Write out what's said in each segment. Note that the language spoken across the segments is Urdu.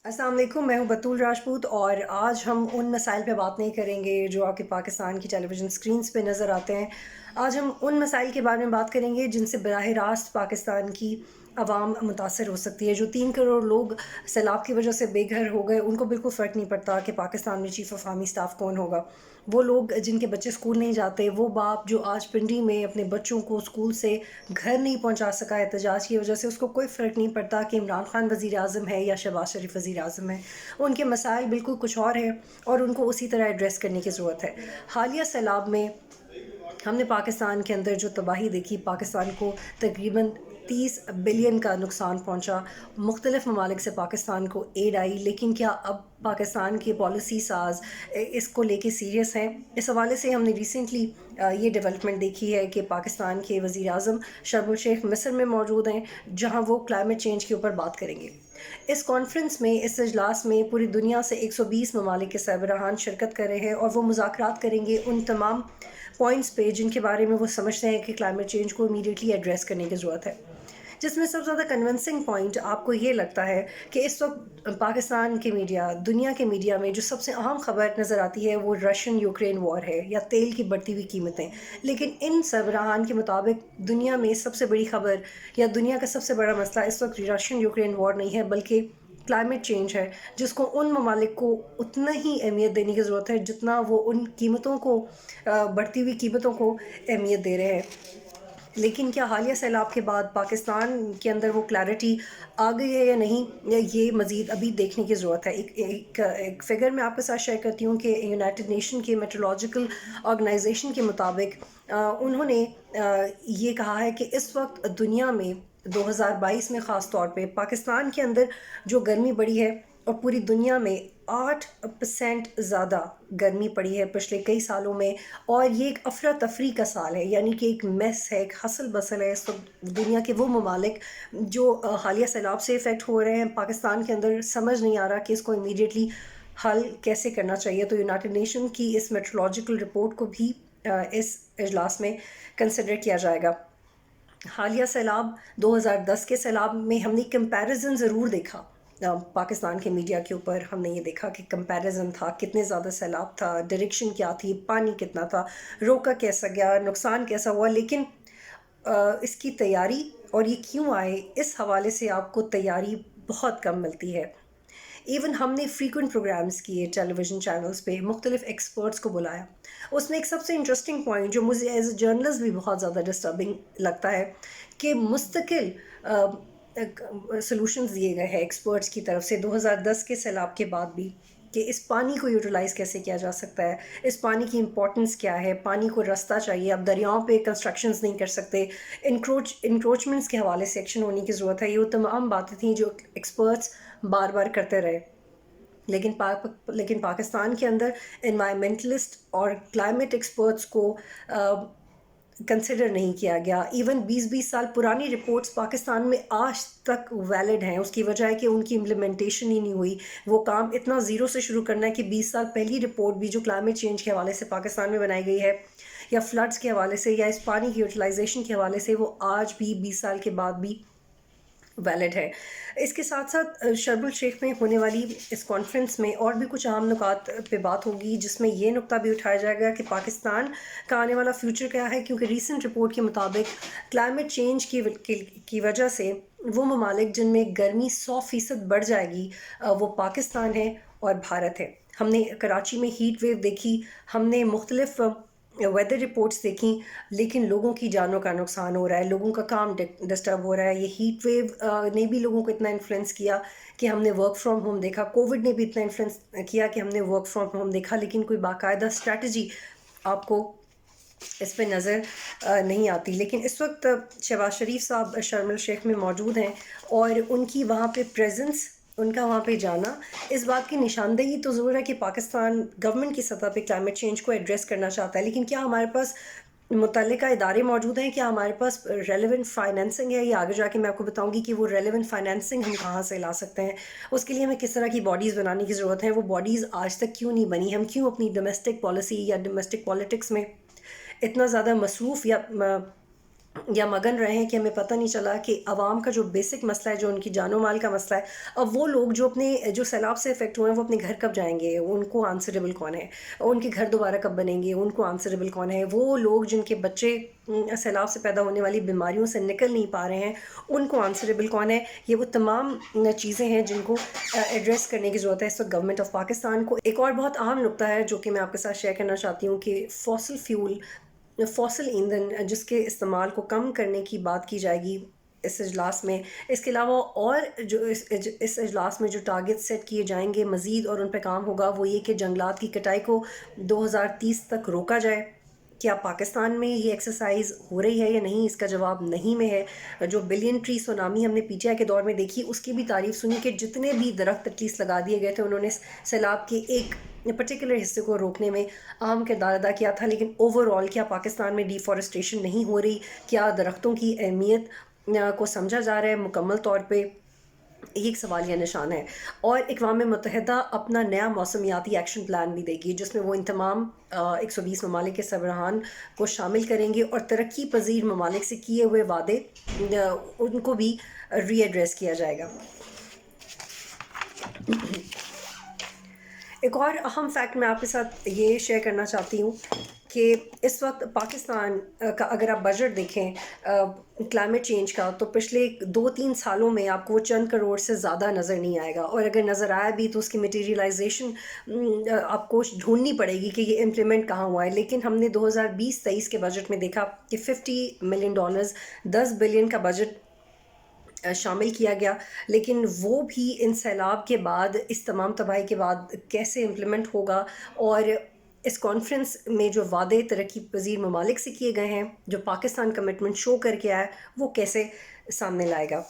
السلام علیکم، میں ہوں بطول راجپوت اور آج ہم ان مسائل پہ بات نہیں کریں گے جو آپ کے پاکستان کی ٹیلی ویژن اسکرینز پہ نظر آتے ہیں۔ آج ہم ان مسائل کے بارے میں بات کریں گے جن سے براہ راست پاکستان کی عوام متاثر ہو سکتی ہے۔ جو 3 کروڑ لوگ سیلاب کی وجہ سے بے گھر ہو گئے، ان کو بالکل فرق نہیں پڑتا کہ پاکستان میں چیف آف آرمی سٹاف کون ہوگا۔ وہ لوگ جن کے بچے اسکول نہیں جاتے، وہ باپ جو آج پنڈی میں اپنے بچوں کو اسکول سے گھر نہیں پہنچا سکا احتجاج کی وجہ سے، اس کو کوئی فرق نہیں پڑتا کہ عمران خان وزیر اعظم ہے یا شہباز شریف وزیر اعظم ہے۔ ان کے مسائل بالکل کچھ اور ہیں اور ان کو اسی طرح ایڈریس کرنے کی ضرورت ہے۔ حالیہ سیلاب میں ہم نے پاکستان کے اندر جو تباہی دیکھی، پاکستان کو تقریباً 30 بلین کا نقصان پہنچا۔ مختلف ممالک سے پاکستان کو ایڈ آئی، لیکن کیا اب پاکستان کے پالیسی ساز اس کو لے کے سیریس ہیں؟ اس حوالے سے ہم نے ریسنٹلی یہ ڈیولپمنٹ دیکھی ہے کہ پاکستان کے وزیر اعظم شرم الشیخ مصر میں موجود ہیں، جہاں وہ کلائمیٹ چینج کے اوپر بات کریں گے۔ اس کانفرنس میں، اس اجلاس میں پوری دنیا سے 120 ممالک کے سربراہان شرکت کر رہے ہیں اور وہ مذاکرات کریں گے ان تمام پوائنٹس پہ جن کے بارے میں وہ سمجھتے ہیں کہ کلائمیٹ چینج کو امیڈیٹلی ایڈریس کرنے کی ضرورت ہے۔ جس میں سب سے زیادہ کنونسنگ پوائنٹ آپ کو یہ لگتا ہے کہ اس وقت پاکستان کے میڈیا، دنیا کے میڈیا میں جو سب سے اہم خبر نظر آتی ہے وہ رشین یوکرین وار ہے یا تیل کی بڑھتی ہوئی قیمتیں۔ لیکن ان سربراہان کے مطابق دنیا میں سب سے بڑی خبر یا دنیا کا سب سے بڑا مسئلہ اس وقت رشین یوکرین وار نہیں ہے، بلکہ کلائمیٹ چینج ہے، جس کو ان ممالک کو اتنا ہی اہمیت دینے کی ضرورت ہے جتنا وہ ان قیمتوں کو، بڑھتی ہوئی قیمتوں کو اہمیت دے رہے ہیں۔ لیکن کیا حالیہ سیلاب کے بعد پاکستان کے اندر وہ کلیئرٹی آ گئی ہے یا نہیں، یہ مزید ابھی دیکھنے کی ضرورت ہے۔ ایک فگر میں آپ کے ساتھ شیئر کرتی ہوں کہ یونائٹڈ نیشن کے میٹرولوجیکل آرگنائزیشن کے مطابق انہوں نے یہ کہا ہے کہ اس وقت دنیا میں 2022 میں خاص طور پہ پاکستان کے اندر جو گرمی بڑھی ہے، اور پوری دنیا میں 8% زیادہ گرمی پڑی ہے پچھلے کئی سالوں میں، اور یہ ایک افراتفری کا سال ہے، یعنی کہ ایک میس ہے، ایک حسل بسل ہے اس وقت دنیا کے وہ ممالک جو حالیہ سیلاب سے افیکٹ ہو رہے ہیں۔ پاکستان کے اندر سمجھ نہیں آ رہا کہ اس کو امیڈیٹلی حل کیسے کرنا چاہیے، تو یونائٹڈ نیشن کی اس میٹرولوجیکل رپورٹ کو بھی اس اجلاس میں کنسیڈر کیا جائے گا۔ حالیہ سیلاب 2010 کے سیلاب میں ہم نے کمپیریزن ضرور دیکھا، پاکستان کے میڈیا کے اوپر ہم نے یہ دیکھا کہ کمپیریزن تھا، کتنے زیادہ سیلاب تھا، ڈائریکشن کیا تھی، پانی کتنا تھا، روکا کیسا گیا، نقصان کیسا ہوا۔ لیکن اس کی تیاری اور یہ کیوں آئے، اس حوالے سے آپ کو تیاری بہت کم ملتی ہے۔ ایون ہم نے فریکوینٹ پروگرامز کیے ٹیلی ویژن چینلز پہ، مختلف ایکسپرٹس کو بلایا۔ اس میں ایک سب سے انٹرسٹنگ پوائنٹ جو مجھے ایز اے جرنلسٹ بھی بہت زیادہ ڈسٹربنگ لگتا ہے کہ مستقل سلوشنز دیے گئے ہیں ایکسپرٹس کی طرف سے 2010 کے سیلاب کے بعد بھی، کہ اس پانی کو یوٹیلائز کیسے کیا جا سکتا ہے، اس پانی کی امپورٹنس کیا ہے، پانی کو رستہ چاہیے، اب دریاؤں پہ کنسٹرکشنز نہیں کر سکتے، انکروچمنٹس کے حوالے سے ایکشن ہونے کی ضرورت ہے۔ یہ وہ تمام باتیں تھیں جو ایکسپرٹس بار بار کرتے رہے، لیکن پاکستان کے اندر انوائرمنٹلسٹ اور کلائمیٹ ایکسپرٹس کو کنسیڈر نہیں کیا گیا۔ ایون 20 سال پرانی رپورٹس پاکستان میں آج تک ویلڈ ہیں، اس کی وجہ ہے کہ ان کی امپلیمنٹیشن ہی نہیں ہوئی۔ وہ کام اتنا زیرو سے شروع کرنا ہے کہ 20 سال پہلی رپورٹ بھی جو کلائمیٹ چینج کے حوالے سے پاکستان میں بنائی گئی ہے، یا فلڈز کے حوالے سے، یا اس پانی کی یوٹیلائزیشن کے حوالے سے، وہ آج بھی 20 سال کے بعد بھی ویلڈ ہے۔ اس کے ساتھ ساتھ شرم الشیخ میں ہونے والی اس کانفرنس میں اور بھی کچھ اہم نکات پہ بات ہوگی، جس میں یہ نقطہ بھی اٹھایا جائے گا کہ پاکستان کا آنے والا فیوچر کیا ہے، کیونکہ ریسنٹ رپورٹ کے مطابق کلائمیٹ چینج کی وجہ سے وہ ممالک جن میں گرمی 100% بڑھ جائے گی، وہ پاکستان ہے اور بھارت ہے۔ ہم نے کراچی میں ہیٹ ویو دیکھی، ہم نے مختلف ویدر رپورٹس دیکھیں، لیکن لوگوں کی جانوں کا نقصان ہو رہا ہے، لوگوں کا کام ڈسٹرب ہو رہا ہے۔ یہ ہیٹ ویو نے بھی لوگوں کو اتنا انفلوئنس کیا کہ ہم نے ورک فرام ہوم دیکھا، کووڈ نے بھی اتنا انفلوئنس کیا کہ ہم نے ورک فرام ہوم دیکھا، لیکن کوئی باقاعدہ اسٹریٹجی آپ کو اس پہ نظر نہیں آتی۔ لیکن اس وقت شہباز شریف صاحب شرم الشیخ میں موجود ہیں، اور ان کی وہاں پہ پریزنس، ان کا وہاں پہ جانا اس بات کی نشاندہی تو ضرور ہے کہ پاکستان گورنمنٹ کی سطح پہ کلائمیٹ چینج کو ایڈریس کرنا چاہتا ہے، لیکن کیا ہمارے پاس متعلقہ ادارے موجود ہیں، کیا ہمارے پاس ریلیونٹ فائنینسنگ ہے؟ یہ آگے جا کے میں آپ کو بتاؤں گی کہ وہ ریلیونٹ فائنینسنگ ہم کہاں سے لا سکتے ہیں، اس کے لیے ہمیں کس طرح کی باڈیز بنانے کی ضرورت ہے، وہ باڈیز آج تک کیوں نہیں بنی، ہم کیوں اپنی ڈومیسٹک پالیسی یا ڈومیسٹک پالیٹکس میں اتنا زیادہ مصروف یا یا مگن رہے ہیں کہ ہمیں پتہ نہیں چلا کہ عوام کا جو بیسک مسئلہ ہے، جو ان کی جان و مال کا مسئلہ ہے، اب وہ لوگ جو سیلاب سے افیکٹ ہوئے ہیں وہ اپنے گھر کب جائیں گے، ان کو آنسریبل کون ہے، ان کے گھر دوبارہ کب بنیں گے، ان کو آنسریبل کون ہے، وہ لوگ جن کے بچے سیلاب سے پیدا ہونے والی بیماریوں سے نکل نہیں پا رہے ہیں، ان کو آنسریبل کون ہے. یہ وہ تمام چیزیں ہیں جن کو ایڈریس کرنے کی ضرورت ہے اس وقت گورنمنٹ آف پاکستان کو. ایک اور بہت اہم نقطہ ہے جو کہ میں آپ کے ساتھ شیئر کرنا چاہتی ہوں کہ فوسل ایندھن جس کے استعمال کو کم کرنے کی بات کی جائے گی اس اجلاس میں. اس کے علاوہ اور جو اس اجلاس میں جو ٹارگٹ سیٹ کیے جائیں گے مزید اور ان پہ کام ہوگا وہ یہ کہ جنگلات کی کٹائی کو 2030 تک روکا جائے. کیا پاکستان میں یہ ایکسرسائز ہو رہی ہے یا نہیں؟ اس کا جواب نہیں میں ہے. جو بلین ٹری سونامی ہم نے پی ٹی آئی کے دور میں دیکھی اس کی بھی تعریف سنی کہ جتنے بھی درخت ایٹ لیسٹ لگا دیے گئے تھے انہوں نے سیلاب کے ایک پرٹیکولر حصے کو روکنے میں اہم کردار ادا کیا تھا. لیکن اوور آل کیا پاکستان میں ڈیفارسٹریشن نہیں ہو رہی؟ کیا درختوں کی اہمیت کو سمجھا جا رہا ہے مکمل طور پہ؟ یہ ایک سوالیہ نشان ہے. اور اقوام متحدہ اپنا نیا موسمیاتی ایکشن پلان بھی دے گی جس میں وہ ان تمام 120 ممالک کے سربراہان کو شامل کریں گے اور ترقی پذیر ممالک سے کیے ہوئے وعدے ان کو بھی ری ایڈریس کیا جائے گا. ایک اور اہم فیکٹ میں آپ کے ساتھ یہ شیئر کرنا چاہتی ہوں کہ اس وقت پاکستان کا اگر آپ بجٹ دیکھیں کلائمیٹ چینج کا تو پچھلے 2-3 سالوں میں آپ کو وہ چند کروڑ سے زیادہ نظر نہیں آئے گا. اور اگر نظر آیا بھی تو اس کی میٹیریلائزیشن آپ کو ڈھونڈنی پڑے گی کہ یہ امپلیمنٹ کہاں ہوا ہے. لیکن ہم نے 2020-23 کے بجٹ میں دیکھا کہ $50 ملین، $10 بلین کا بجٹ شامل کیا گیا. لیکن وہ بھی ان سیلاب کے بعد، اس تمام تباہی کے بعد کیسے امپلیمنٹ ہوگا، اور اس کانفرنس میں جو وعدے ترقی پذیر ممالک سے کیے گئے ہیں، جو پاکستان کمٹمنٹ شو کر کے آیا ہے، وہ کیسے سامنے لائے گا.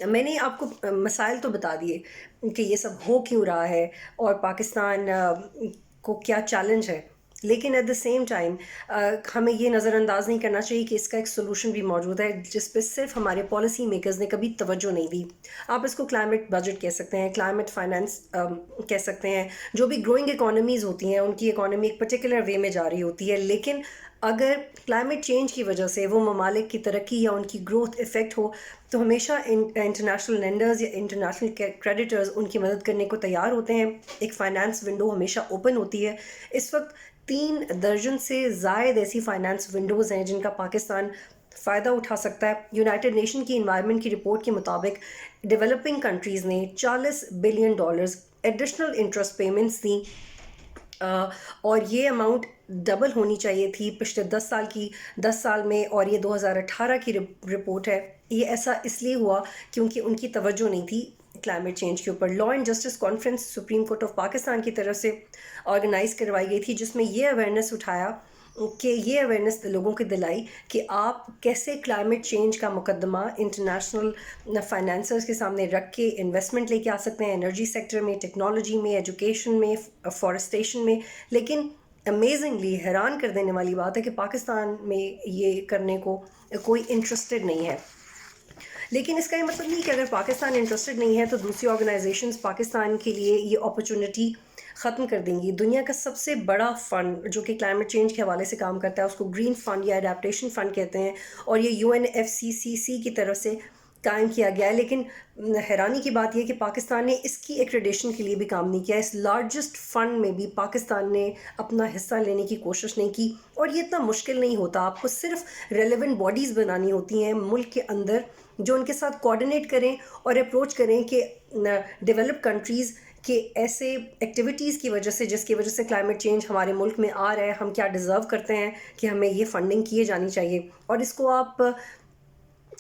میں نے آپ کو مسائل تو بتا دیے کہ یہ سب ہو کیوں رہا ہے اور پاکستان کو کیا چیلنج ہے. لیکن ایٹ دا سیم ٹائم ہمیں یہ نظر انداز نہیں کرنا چاہیے کہ اس کا ایک سولوشن بھی موجود ہے جس پہ صرف ہمارے پالیسی میکرز نے کبھی توجہ نہیں دی. آپ اس کو کلائمیٹ بجٹ کہہ سکتے ہیں، کلائمیٹ فائنانس کہہ سکتے ہیں. جو بھی گروئنگ اکانومیز ہوتی ہیں ان کی اکانومی ایک پرٹیکولر وے میں جا رہی ہوتی ہے، لیکن اگر کلائمیٹ چینج کی وجہ سے وہ ممالک کی ترقی یا ان کی گروتھ افیکٹ ہو تو ہمیشہ انٹرنیشنل لینڈرز یا انٹرنیشنل کریڈیٹرز ان کی مدد کرنے کو تیار ہوتے ہیں. ایک فائنانس ونڈو ہمیشہ اوپن ہوتی ہے. اس وقت 3 درجن سے زائد ایسی فائنانس ونڈوز ہیں جن کا پاکستان فائدہ اٹھا سکتا ہے. یونائٹڈ نیشن کی انوائرمنٹ کی رپورٹ کے مطابق ڈیولپنگ کنٹریز نے $40 بلین ایڈیشنل انٹرسٹ پیمنٹس دیں، اور یہ اماؤنٹ ڈبل ہونی چاہیے تھی پچھلے 10 سال میں، اور یہ 2018 کی رپورٹ ہے. یہ ایسا اس لیے ہوا کیونکہ ان کی توجہ نہیں تھی کلائمیٹ چینج کے اوپر. Law and justice conference supreme court of Pakistan کی طرف سے آرگنائز کروائی گئی تھی جس میں یہ اویئرنیس اٹھایا کہ یہ اویئرنیس لوگوں کی دلائی کہ آپ کیسے کلائمیٹ چینج کا مقدمہ انٹرنیشنل فائنانسرز کے سامنے رکھ کے انویسٹمنٹ لے کے آ سکتے ہیں، انرجی سیکٹر میں، ٹیکنالوجی میں، ایجوکیشن میں، فارسٹیشن میں. لیکن امیزنگلی حیران کر دینے والی بات ہے کہ پاکستان میں یہ کرنے کو کوئی انٹرسٹڈ نہیں ہے. لیکن اس کا یہ مطلب نہیں کہ اگر پاکستان انٹرسٹڈ نہیں ہے تو دوسری آرگنائزیشنز پاکستان کے لیے یہ اپرچونٹی ختم کر دیں گی. دنیا کا سب سے بڑا فنڈ جو کہ کلائمیٹ چینج کے حوالے سے کام کرتا ہے اس کو گرین فنڈ یا اڈیپٹیشن فنڈ کہتے ہیں، اور یہ UNFCCC کی طرف سے قائم کیا گیا ہے. لیکن حیرانی کی بات یہ کہ پاکستان نے اس کی ایکریڈیشن کے لیے بھی کام نہیں کیا. اس لارجسٹ فنڈ میں بھی پاکستان نے اپنا حصہ لینے کی کوشش نہیں کی. اور یہ اتنا مشکل نہیں ہوتا، آپ کو صرف ریلیونٹ باڈیز بنانی ہوتی ہیں ملک کے اندر جو ان کے ساتھ کوآرڈینیٹ کریں اور اپروچ کریں کہ ڈیولپ کنٹریز کہ ایسے ایکٹیویٹیز کی وجہ سے جس کی وجہ سے کلائمیٹ چینج ہمارے ملک میں آ رہا ہے، ہم کیا ڈیزرو کرتے ہیں کہ ہمیں یہ فنڈنگ کیے جانی چاہیے. اور اس کو آپ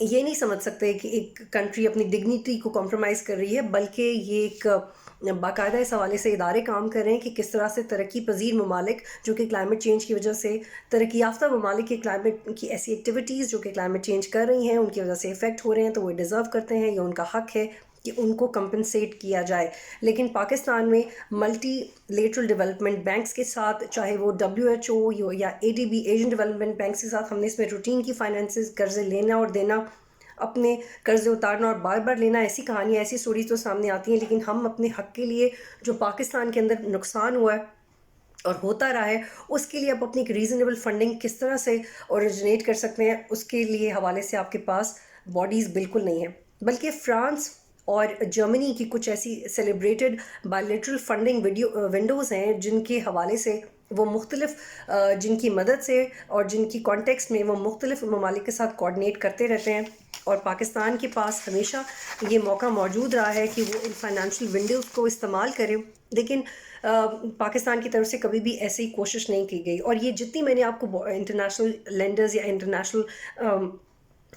یہ نہیں سمجھ سکتے کہ ایک کنٹری اپنی ڈگنیٹی کو کمپرومائز کر رہی ہے، بلکہ یہ ایک باقاعدہ اس حوالے سے ادارے کام کر رہے ہیں کہ کس طرح سے ترقی پذیر ممالک جو کہ کلائمیٹ چینج کی وجہ سے، ترقی یافتہ ممالک کے کلائمیٹ کی ایسی ایکٹیویٹیز جو کہ کلائمیٹ چینج کر رہی ہیں ان کی وجہ سے افیکٹ ہو رہے ہیں تو وہ ڈیزرو کرتے ہیں یا ان کا حق ہے کہ ان کو کمپنسیٹ کیا جائے. لیکن پاکستان میں ملٹی لیٹرل ڈیولپمنٹ بینکس کے ساتھ، چاہے وہ WHO یا ADB ایشین ڈیولپمنٹ بینکس کے ساتھ، ہم نے اس میں روٹین کی فائنینسز، قرضے لینا اور دینا، اپنے قرضے اتارنا اور بار بار لینا، ایسی کہانیاں، ایسی سٹوریز تو سامنے آتی ہیں. لیکن ہم اپنے حق کے لیے جو پاکستان کے اندر نقصان ہوا ہے اور ہوتا رہا ہے، اس کے لیے آپ اپنی ایک ریزنیبل فنڈنگ کس طرح سے اوریجنیٹ کر سکتے ہیں، اس کے لیے حوالے سے آپ کے پاس باڈیز بالکل نہیں ہیں. بلکہ فرانس اور جرمنی کی کچھ ایسی سیلیبریٹڈ بائیلیٹرل فنڈنگ ونڈوز ہیں جن کے حوالے سے وہ مختلف جن کی مدد سے اور جن کی کانٹیکسٹ میں وہ مختلف ممالک کے ساتھ کوآرڈینیٹ کرتے رہتے ہیں. اور پاکستان کے پاس ہمیشہ یہ موقع موجود رہا ہے کہ وہ ان فائنینشیل ونڈوز کو استعمال کرے، لیکن پاکستان کی طرف سے کبھی بھی ایسی کوشش نہیں کی گئی. اور یہ جتنی میں نے آپ کو انٹرنیشنل لینڈرز یا انٹرنیشنل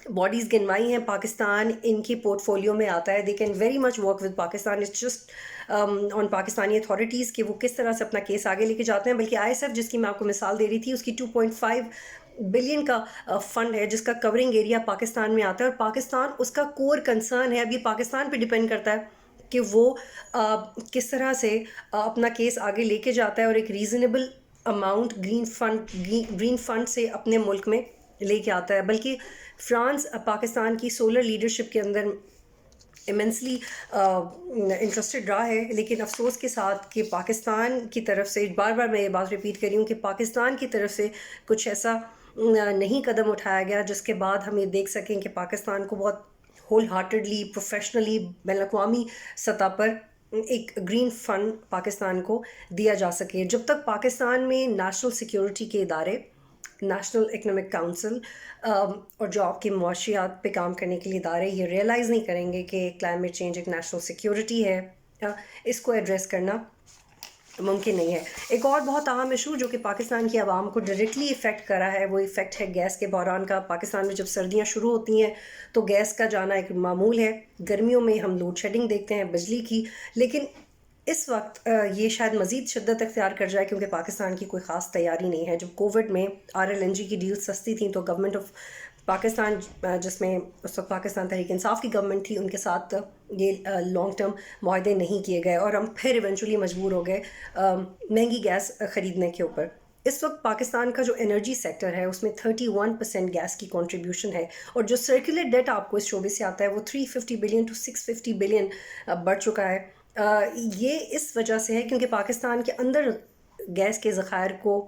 باڈیز گنوائی ہیں، پاکستان ان کی پورٹ فولیو میں آتا ہے. They can very much work with Pakistan. It's just on Pakistani authorities کہ وہ کس طرح سے اپنا کیس آگے لے کے جاتے ہیں. بلکہ آئی ایس ایف جس کی میں آپ کو مثال دے رہی تھی، اس کی 2.5 بلین کا فنڈ ہے جس کا کورنگ ایریا پاکستان میں آتا ہے، اور پاکستان اس کا کور کنسرن ہے. اب یہ پاکستان پہ ڈیپینڈ کرتا ہے کہ وہ کس طرح سے اپنا کیس آگے لے کے جاتا ہے اور ایک ریزنیبل اماؤنٹ گرین فنڈ سے اپنے ملک میں لے کے آتا ہے. بلکہ فرانس پاکستان کی سولر لیڈرشپ کے اندر ایمنسلی انٹرسٹڈ رہا ہے، لیکن افسوس کے ساتھ کہ پاکستان کی طرف سے بار بار میں یہ بات ریپیٹ کر رہی ہوں کہ پاکستان کی طرف سے کچھ ایسا نہیں قدم اٹھایا گیا جس کے بعد ہم یہ دیکھ سکیں کہ پاکستان کو بہت ہول ہارٹڈلی پروفیشنلی بین الاقوامی سطح پر ایک گرین فنڈ پاکستان کو دیا جا سکے. جب تک پاکستان میں نیشنل سیکیورٹی کے ادارے، نیشنل اکنامک کونسل اور جو آپ کے معاشیات پہ کام کرنے کے لیے ادارے یہ ریئلائز نہیں کریں گے کہ کلائمیٹ چینج ایک نیشنل سیکیورٹی ہے، اس کو ایڈریس کرنا ممکن نہیں ہے. ایک اور بہت اہم ایشو جو کہ پاکستان کی عوام کو ڈائریکٹلی افیکٹ کر رہا ہے، وہ افیکٹ ہے گیس کے بحران کا. پاکستان میں جب سردیاں شروع ہوتی ہیں تو گیس کا جانا ایک معمول ہے. گرمیوں میں ہم لوڈ شیڈنگ دیکھتے ہیں بجلی کی، لیکن اس وقت یہ شاید مزید شدت اختیار کر جائے کیونکہ پاکستان کی کوئی خاص تیاری نہیں ہے. جب کووڈ میں RLNG کی ڈیل سستی تھیں تو گورنمنٹ آف پاکستان، جس میں اس وقت پاکستان تحریک انصاف کی گورنمنٹ تھی، ان کے ساتھ یہ لانگ ٹرم معاہدے نہیں کیے گئے اور ہم پھر ایونچولی مجبور ہو گئے مہنگی گیس خریدنے کے اوپر. اس وقت پاکستان کا جو انرجی سیکٹر ہے اس میں 31% گیس کی کنٹریبیوشن ہے، اور جو سرکولر ڈیٹ آپ کو اس شعبے سے آتا ہے وہ 350 بلین ٹو 650 بلین بڑھ چکا ہے. یہ اس وجہ سے ہے کیونکہ پاکستان کے اندر گیس کے ذخائر کو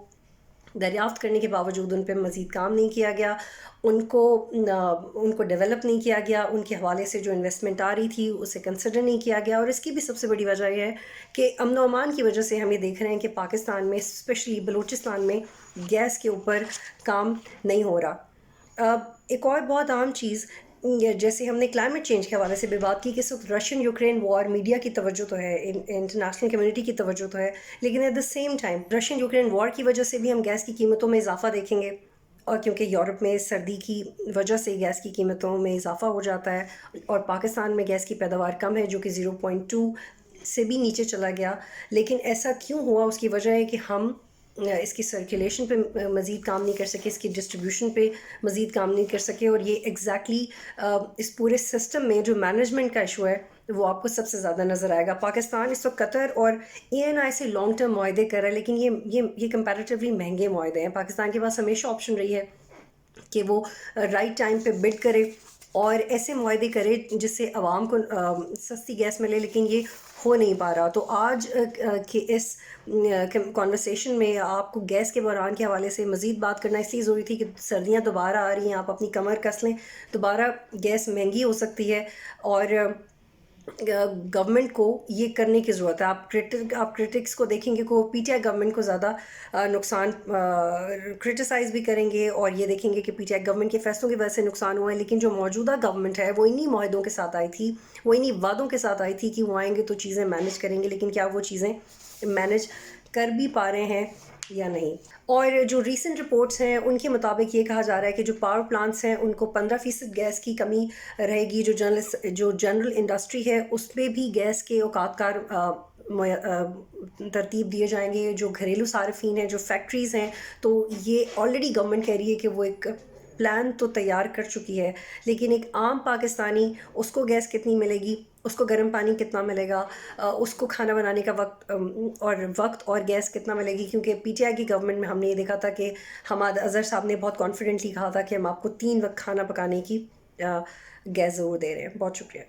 دریافت کرنے کے باوجود ان پہ مزید کام نہیں کیا گیا، ان کو ڈیولپ نہیں کیا گیا، ان کے حوالے سے جو انویسٹمنٹ آ رہی تھی اسے کنسیڈر نہیں کیا گیا. اور اس کی بھی سب سے بڑی وجہ یہ ہے کہ امن و امان کی وجہ سے ہم یہ دیکھ رہے ہیں کہ پاکستان میں اسپیشلی بلوچستان میں گیس کے اوپر کام نہیں ہو رہا. ایک اور بہت اہم چیز، جیسے ہم نے کلائمیٹ چینج کے حوالے سے بھی بات کی کہ اس وقت رشین یوکرین وار میڈیا کی توجہ تو ہے، انٹرنیشنل کمیونٹی کی توجہ تو ہے، لیکن at the same time Russian Ukraine war کی وجہ سے بھی ہم گیس کی قیمتوں میں اضافہ دیکھیں گے. اور کیونکہ یورپ میں سردی کی وجہ سے گیس کی قیمتوں میں اضافہ ہو جاتا ہے، اور پاکستان میں گیس کی پیداوار کم ہے جو کہ 0.2 سے بھی نیچے چلا گیا. لیکن ایسا کیوں ہوا؟ اس کی وجہ ہے کہ ہم اس کی سرکولیشن پہ مزید کام نہیں کر سکے، اس کی ڈسٹریبیوشن پہ مزید کام نہیں کر سکے. اور یہ ایگزیکٹلی اس پورے سسٹم میں جو مینجمنٹ کا ایشو ہے وہ آپ کو سب سے زیادہ نظر آئے گا. پاکستان اس وقت قطر اور ENI سے لانگ ٹرم معاہدے کر رہا ہے، لیکن یہ کمپیریٹیولی مہنگے معاہدے ہیں. پاکستان کے پاس ہمیشہ آپشن رہی ہے کہ وہ رائٹ ٹائم پہ بڈ کرے اور ایسے معاہدے کرے جس سے عوام کو سستی گیس ملے، لیکن یہ ہو نہیں پا رہا. تو آج کے اس کانورسیشن میں آپ کو گیس کے بحران کے حوالے سے مزید بات کرنا اس لیے ضروری تھی کہ سردیاں دوبارہ آ رہی ہیں، آپ اپنی کمر کس لیں، دوبارہ گیس مہنگی ہو سکتی ہے اور گورنمنٹ کو یہ کرنے کی ضرورت ہے. آپ کرٹکس کو دیکھیں گے کہ PTI گورنمنٹ کو زیادہ نقصان کرٹیسائز بھی کریں گے اور یہ دیکھیں گے کہ PTI گورنمنٹ کے فیصلوں کی وجہ سے نقصان ہوا ہے. لیکن جو موجودہ گورنمنٹ ہے وہ انہی معاہدوں کے ساتھ آئی تھی، وہ انہی وعدوں کے ساتھ آئی تھی کہ وہ آئیں گے تو چیزیں مینیج کریں گے، لیکن کیا وہ چیزیں مینیج کر بھی پا رہے ہیں یا نہیں؟ اور جو ریسنٹ رپورٹس ہیں ان کے مطابق یہ کہا جا رہا ہے کہ جو پاور پلانٹس ہیں ان کو 15% گیس کی کمی رہے گی. جو جنرل انڈسٹری ہے اس پہ بھی گیس کے اوقات کار ترتیب دیے جائیں گے. جو گھریلو صارفین ہیں، جو فیکٹریز ہیں، تو یہ آلریڈی گورنمنٹ کہہ رہی ہے کہ وہ ایک پلان تو تیار کر چکی ہے، لیکن ایک عام پاکستانی اس کو گیس کتنی ملے گی، اس کو گرم پانی کتنا ملے گا، اس کو کھانا بنانے کا وقت اور گیس کتنا ملے گی. کیونکہ PTI کی گورنمنٹ میں ہم نے یہ دیکھا تھا کہ حماد اظہر صاحب نے بہت کانفیڈنٹلی کہا تھا کہ ہم آپ کو 3 وقت کھانا پکانے کی گیس ضرور دے رہے ہیں. بہت شکریہ.